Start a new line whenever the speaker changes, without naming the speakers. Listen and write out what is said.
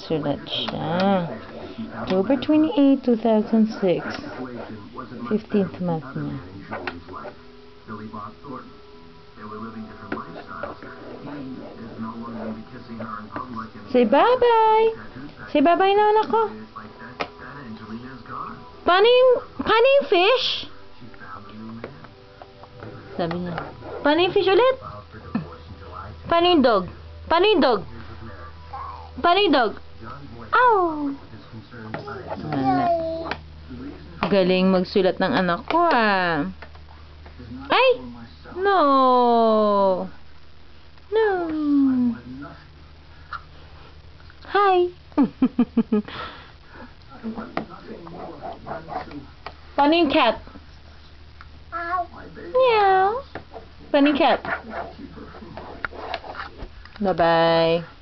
Sulat siya. October 28, 2006. 15th month na. Say bye-bye. Say bye-bye na anak ko. Paano yung fish? Sabi niya. Paano yung fish ulit? Paano yung dog? Paano yung dog? Paano yung dog? Ow! Wala. Galing magsulat ng anak ko ah. Ay! No! No! Hi! Paano yung cat? Meow! Paano yung cat? Bye-bye!